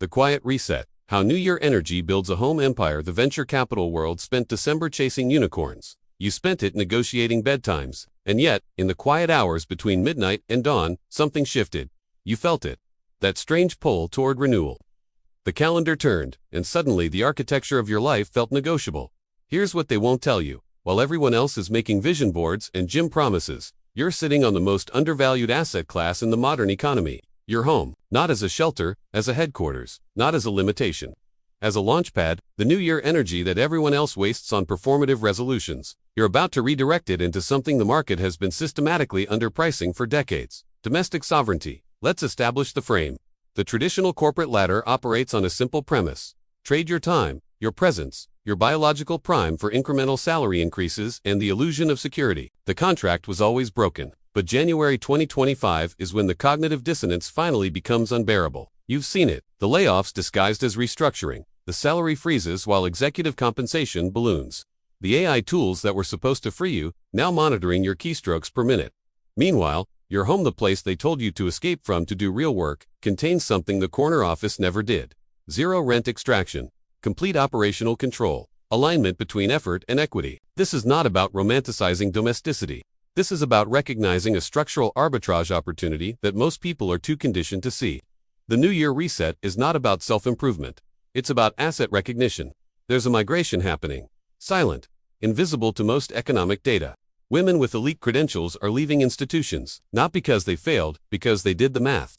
The Quiet Reset. How New Year Energy Builds a Home Empire. The venture capital world spent December chasing unicorns. You spent it negotiating bedtimes. And yet, in the quiet hours between midnight and dawn, something shifted. You felt it. That strange pull toward renewal. The calendar turned, and suddenly the architecture of your life felt negotiable. Here's what they won't tell you. While everyone else is making vision boards and gym promises, you're sitting on the most undervalued asset class in the modern economy. Your home, not as a shelter, as a headquarters, not as a limitation. As a launchpad, the New Year energy that everyone else wastes on performative resolutions. You're about to redirect it into something the market has been systematically underpricing for decades. Domestic sovereignty. Let's establish the frame. The traditional corporate ladder operates on a simple premise. Trade your time, your presence, your biological prime for incremental salary increases and the illusion of security. The contract was always broken. But January 2025 is when the cognitive dissonance finally becomes unbearable. You've seen it. The layoffs disguised as restructuring. The salary freezes while executive compensation balloons. The AI tools that were supposed to free you, now monitoring your keystrokes per minute. Meanwhile, your home, the place they told you to escape from to do real work, contains something the corner office never did. Zero rent extraction. Complete operational control. Alignment between effort and equity. This is not about romanticizing domesticity. This is about recognizing a structural arbitrage opportunity that most people are too conditioned to see. The New Year reset is not about self-improvement. It's about asset recognition. There's a migration happening. Silent. Invisible to most economic data. Women with elite credentials are leaving institutions, not because they failed, because they did the math.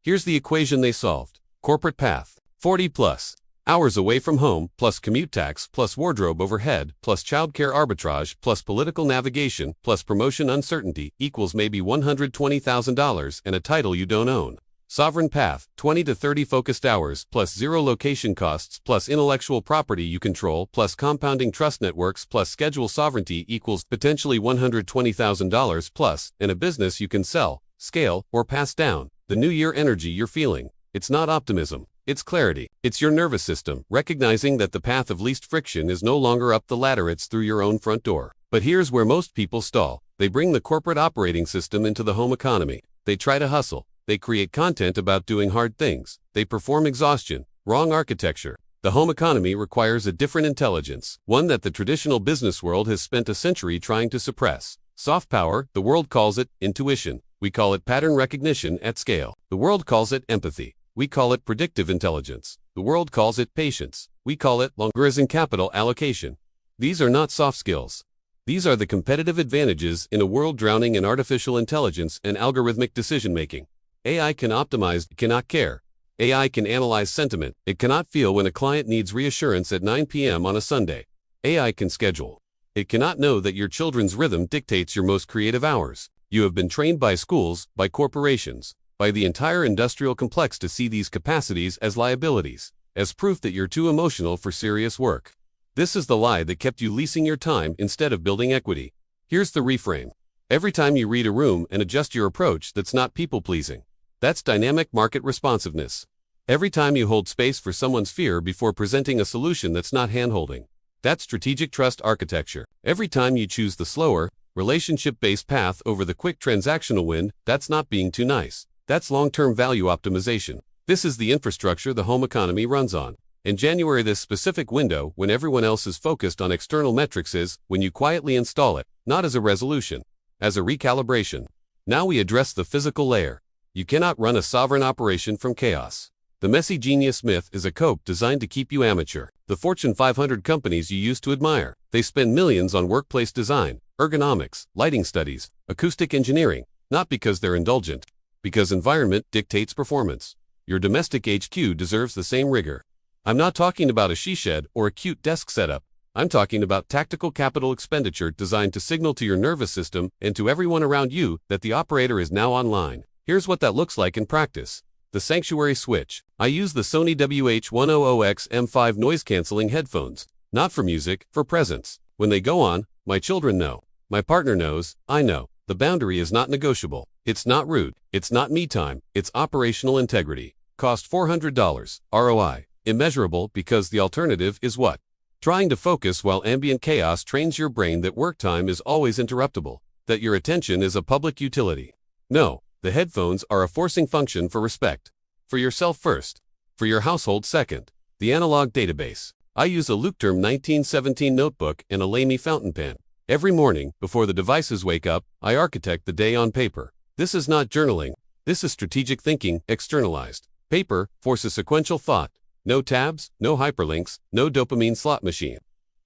Here's the equation they solved. Corporate path. 40 plus. Hours away from home, plus commute tax, plus wardrobe overhead, plus childcare arbitrage, plus political navigation, plus promotion uncertainty, equals maybe $120,000 and a title you don't own. Sovereign path, 20 to 30 focused hours, plus zero location costs, plus intellectual property you control, plus compounding trust networks, plus schedule sovereignty equals potentially $120,000 plus, and a business you can sell, scale, or pass down. The New Year energy you're feeling. It's not optimism. It's clarity. It's your nervous system, recognizing that the path of least friction is no longer up the ladder, it's through your own front door. But here's where most people stall. They bring the corporate operating system into the home economy. They try to hustle. They create content about doing hard things. They perform exhaustion. Wrong architecture. The home economy requires a different intelligence, one that the traditional business world has spent a century trying to suppress. Soft power, the world calls it intuition. We call it pattern recognition at scale. The world calls it empathy. We call it predictive intelligence. The world calls it patience. We call it long-horizon capital allocation. These are not soft skills. These are the competitive advantages in a world drowning in artificial intelligence and algorithmic decision-making. AI can optimize, it cannot care. AI can analyze sentiment. It cannot feel when a client needs reassurance at 9 p.m. on a Sunday. AI can schedule. It cannot know that your children's rhythm dictates your most creative hours. You have been trained by schools, by corporations, by the entire industrial complex to see these capacities as liabilities, as proof that you're too emotional for serious work. This is the lie that kept you leasing your time instead of building equity. Here's the reframe. Every time you read a room and adjust your approach, that's not people-pleasing. That's dynamic market responsiveness. Every time you hold space for someone's fear before presenting a solution, that's not handholding. That's strategic trust architecture. Every time you choose the slower, relationship-based path over the quick transactional win, that's not being too nice. That's long-term value optimization. This is the infrastructure the home economy runs on. In January, this specific window, when everyone else is focused on external metrics, is when you quietly install it, not as a resolution, as a recalibration. Now we address the physical layer. You cannot run a sovereign operation from chaos. The messy genius myth is a cope designed to keep you amateur. The Fortune 500 companies you used to admire, they spend millions on workplace design, ergonomics, lighting studies, acoustic engineering, not because they're indulgent, because environment dictates performance. Your domestic HQ deserves the same rigor. I'm not talking about a she shed or a cute desk setup. I'm talking about tactical capital expenditure designed to signal to your nervous system and to everyone around you that the operator is now online. Here's what that looks like in practice. The Sanctuary Switch. I use the Sony WH-100X M5 noise-canceling headphones. Not for music, for presence. When they go on, my children know. My partner knows, I know. The boundary is not negotiable. It's not rude. It's not me time. It's operational integrity. Cost $400. ROI. Immeasurable, because the alternative is what? Trying to focus while ambient chaos trains your brain that work time is always interruptible, that your attention is a public utility. No, the headphones are a forcing function for respect. For yourself first. For your household second, the analog database. I use a Leuchtturm 1917 notebook and a Lamy fountain pen. Every morning, before the devices wake up, I architect the day on paper. This is not journaling. This is strategic thinking externalized. Paper forces sequential thought. No tabs, no hyperlinks, no dopamine slot machine.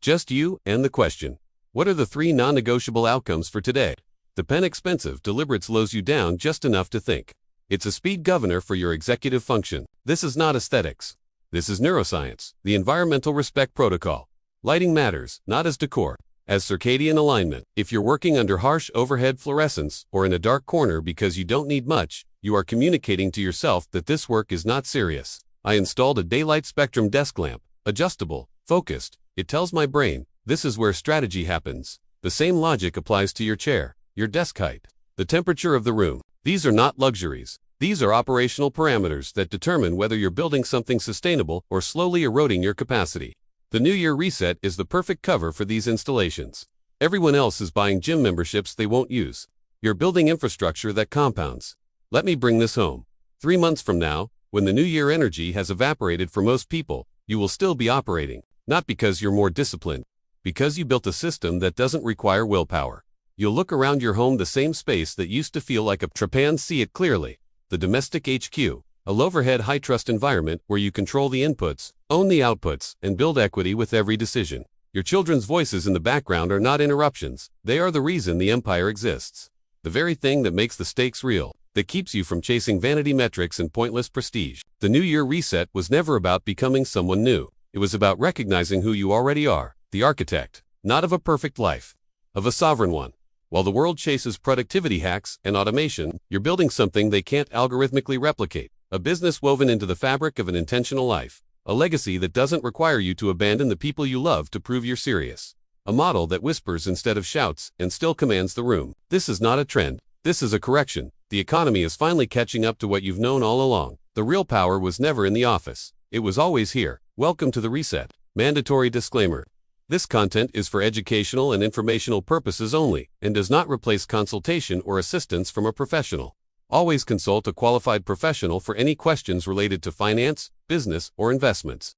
Just you and the question. What are the 3 non-negotiable outcomes for today? The pen expensive deliberate slows you down just enough to think. It's a speed governor for your executive function. This is not aesthetics. This is neuroscience, the environmental respect protocol. Lighting matters, not as decor, as circadian alignment. If you're working under harsh overhead fluorescence or in a dark corner because you don't need much, you are communicating to yourself that this work is not serious. I installed a daylight spectrum desk lamp, adjustable, focused. It tells my brain, this is where strategy happens. The same logic applies to your chair, your desk height, the temperature of the room. These are not luxuries. These are operational parameters that determine whether you're building something sustainable or slowly eroding your capacity. The New Year Reset is the perfect cover for these installations. Everyone else is buying gym memberships they won't use. You're building infrastructure that compounds. Let me bring this home. 3 months from now, when the New Year energy has evaporated for most people, you will still be operating. Not because you're more disciplined, because you built a system that doesn't require willpower. You'll look around your home, the same space that used to feel like a trepan, see it clearly. The domestic HQ, a low-overhead, high-trust environment where you control the inputs, own the outputs, and build equity with every decision. Your children's voices in the background are not interruptions. They are the reason the empire exists. The very thing that makes the stakes real, that keeps you from chasing vanity metrics and pointless prestige. The New Year Reset was never about becoming someone new. It was about recognizing who you already are, the architect, not of a perfect life, of a sovereign one. While the world chases productivity hacks and automation, you're building something they can't algorithmically replicate, a business woven into the fabric of an intentional life, a legacy that doesn't require you to abandon the people you love to prove you're serious, a model that whispers instead of shouts and still commands the room. This is not a trend. This is a correction. The economy is finally catching up to what you've known all along. The real power was never in the office. It was always here. Welcome to the Reset. Mandatory disclaimer. This content is for educational and informational purposes only and does not replace consultation or assistance from a professional. Always consult a qualified professional for any questions related to finance, business, or investments.